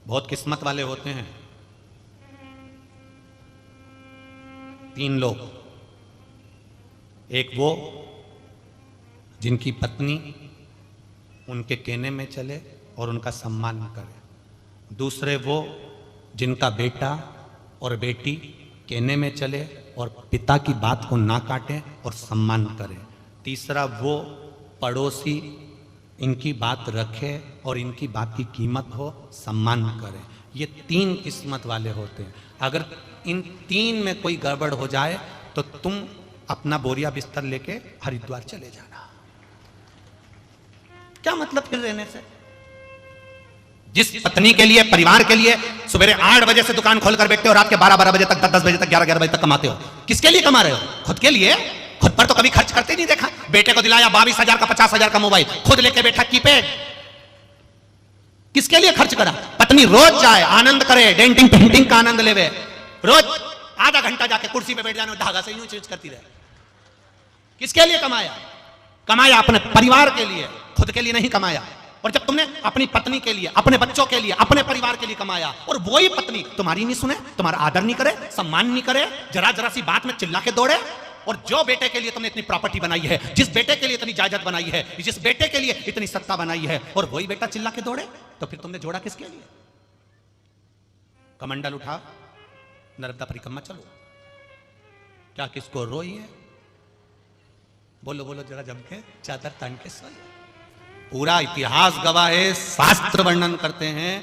बहुत किस्मत वाले होते हैं 3 लोग। एक वो जिनकी पत्नी उनके कहने में चले और उनका सम्मान करे। दूसरे वो जिनका बेटा और बेटी कहने में चले और पिता की बात को ना काटे और सम्मान करे। तीसरा वो पड़ोसी इनकी बात रखे और इनकी बात की कीमत हो, सम्मान करे। ये 3 किस्मत वाले होते हैं। अगर इन 3 में कोई गड़बड़ हो जाए तो तुम अपना बोरिया बिस्तर लेके हरिद्वार चले जाना। क्या मतलब फिर रहने से? जिस पत्नी के लिए, परिवार के लिए सुबह 8 बजे से दुकान खोलकर बैठते हो, रात के 12-12 बजे तक, 10-10 बजे तक, 11-11 बजे तक कमाते हो, किसके लिए कमा रहे हो? खुद के लिए। खुद पर तो कभी खर्च करते नहीं देखा। बेटे को दिलाया 22,000 का, 50,000 का मोबाइल, खुद लेके बैठा कीपैड। किसके लिए खर्च करा? पत्नी रोज जाए, आनंद करे, डेंटिंग पेंटिंग का आनंद लेवे, रोज आधा घंटा जाके कुर्सी पे बैठ जाने, धागा से यूं चेंज करती रहे। किसके लिए कमाया? कमाया अपने परिवार के लिए, खुद के लिए नहीं कमाया। और जब तुमने अपनी पत्नी के लिए, अपने बच्चों के लिए, अपने परिवार के लिए कमाया और वही पत्नी तुम्हारी नहीं सुने, तुम्हारा आदर नहीं करे, सम्मान नहीं करे, जरा जरा सी बात में चिल्ला के दौड़े, और जो बेटे के लिए तुमने इतनी प्रॉपर्टी बनाई है, जिस बेटे के लिए इतनी जायदाद बनाई है, जिस बेटे के लिए इतनी सत्ता बनाई है, और वही बेटा चिल्ला के दौड़े, तो फिर तुमने जोड़ा किसके लिए? कमंडल उठा, नर्मदा परिक्रमा चलो। क्या किसको रोई है? बोलो बोलो जरा जम के, चादर तान के सोइए। पूरा इतिहास गवाह है, शास्त्र वर्णन करते हैं।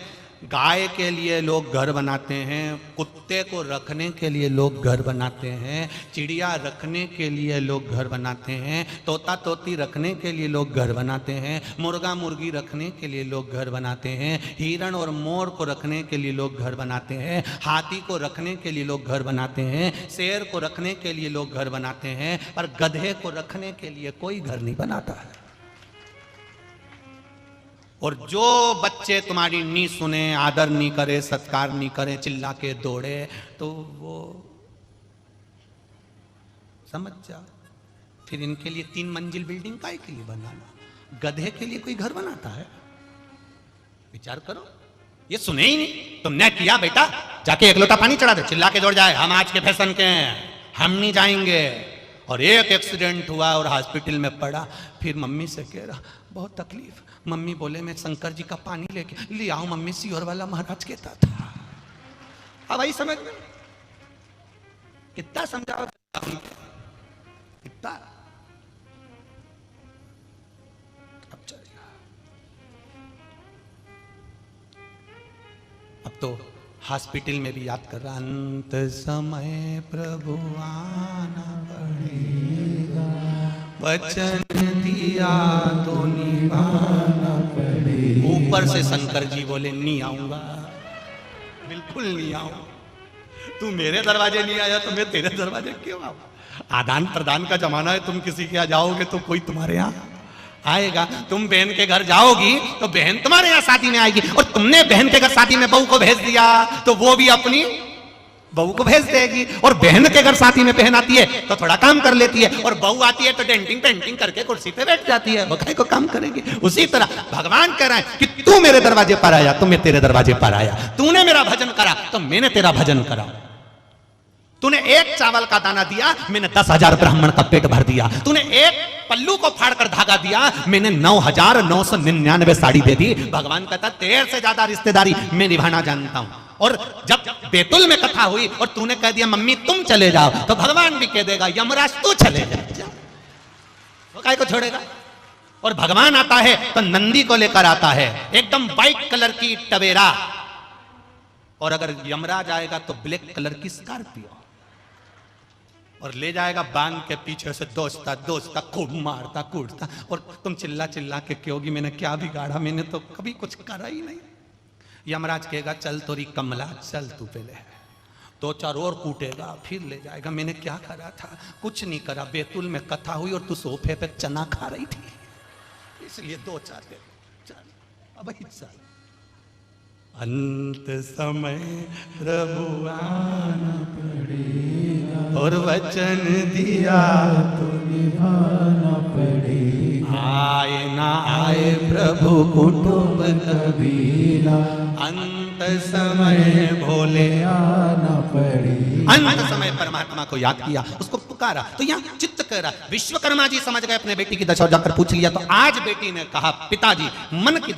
गाय के लिए लोग घर बनाते हैं, कुत्ते को रखने के लिए लोग घर बनाते हैं, चिड़िया रखने के लिए लोग घर बनाते हैं, तोता तोती रखने के लिए लोग घर बनाते हैं, मुर्गा मुर्गी रखने के लिए लोग घर बनाते हैं, हिरण और मोर को रखने के लिए लोग घर बनाते हैं, हाथी को रखने के लिए लोग घर बनाते हैं, शेर को रखने के लिए लोग घर बनाते हैं, पर गधे को रखने के लिए कोई घर नहीं बनाता है। और जो बच्चे तुम्हारी नहीं सुने, आदर नहीं करे, सत्कार नहीं करे, चिल्ला के दौड़े, तो वो समझ जाओ फिर इनके लिए 3 मंजिल बिल्डिंग काहे के लिए बनाना? गधे के लिए कोई घर बनाता है? विचार करो। ये सुने ही नहीं। तुमने किया बेटा, जाके 1 लोटा पानी चढ़ा दे, चिल्ला के दौड़ जाए, हम आज के फैशन के हैं, हम नहीं जाएंगे। और एक एक्सीडेंट हुआ और हॉस्पिटल में पड़ा, फिर मम्मी से कह रहा बहुत तकलीफ। मम्मी बोले मैं शंकर जी का पानी लेके ले आओ, मम्मी सियोर वाला महाराज कहता था। अब आई समझ में? कितना समझाओ, कितना अब चलेगा। अब तो हॉस्पिटल में भी याद कर रहा, अंत समय प्रभु आना पड़ेगा, वचन दिया तो निभाना पड़ेगा। ऊपर से शंकर जी बोले नहीं आऊंगा, बिल्कुल नहीं आऊंगा। तू मेरे दरवाजे नहीं आया तो मैं तेरे दरवाजे क्यों आऊं? आदान प्रदान का जमाना है। तुम किसी के यहाँ जाओगे तो कोई तुम्हारे यहाँ आएगा। तुम बहन के घर जाओगी तो बहन तुम्हारे यहाँ शादी में आएगी, और तुमने बहन के घर शादी में बहू को भेज दिया तो वो भी अपनी बहू को भेज देगी। और बहन के घर शादी में बहन आती है तो थोड़ा काम कर लेती है, और बहू आती है तो डेंटिंग पेंटिंग करके कुर्सी पे बैठ जाती है। वो काहे को काम करेगी? उसी तरह भगवान कह रहा है कि तू मेरे दरवाजे पर आया तो मैं तेरे दरवाजे पर आया, तूने मेरा भजन करा तो मैंने तेरा भजन करा, तूने 1 चावल का दाना दिया, मैंने 10,000 ब्राह्मण का पेट भर दिया, तूने 1 पल्लू को फाड़कर धागा दिया, मैंने 9,999 साड़ी दे दी। भगवान कहता तेरे से ज्यादा रिश्तेदारी मैं निभाना जानता हूं। और जब बैतुल में कथा हुई और तूने कह दिया मम्मी तुम चले जाओ, तो भगवान भी कह देगा यमराज तू चले जा, वो काय को छोड़ेगा। और भगवान आता है तो नंदी को लेकर आता है, एकदम व्हाइट कलर की टवेरा, और अगर यमराज आएगा तो ब्लैक कलर की स्कॉर्पियो, और ले जाएगा बांध के पीछे से दोस्ता दोस्ता खूब मारता कूटता। और तुम चिल्ला चिल्ला के कहोगी मैंने क्या बिगाड़ा, मैंने तो कभी कुछ करा ही नहीं। यमराज कहेगा चल तोरी कमला, चल तू पहले, 2-4 और कूटेगा, फिर ले जाएगा। मैंने क्या करा था? कुछ नहीं करा। बैतुल में कथा हुई और तू सोफे पे चना खा रही थी, इसलिए 2-4 दे चल। अब चल, अंत समय प्रभु आना पड़ेगा, और वचन दिया तो निभाना पड़ेगा। आए ना आए प्रभु कुटुंब कबीला, अंत समय भोले आना पड़ेगा। अंत समय परमात्मा को याद किया, उसको पुकारा, तो यहाँ चित्त करा। विश्वकर्मा जी समझ गए अपने बेटी की दशा, जाकर पूछ लिया तो आज बेटी ने कहा पिताजी मन की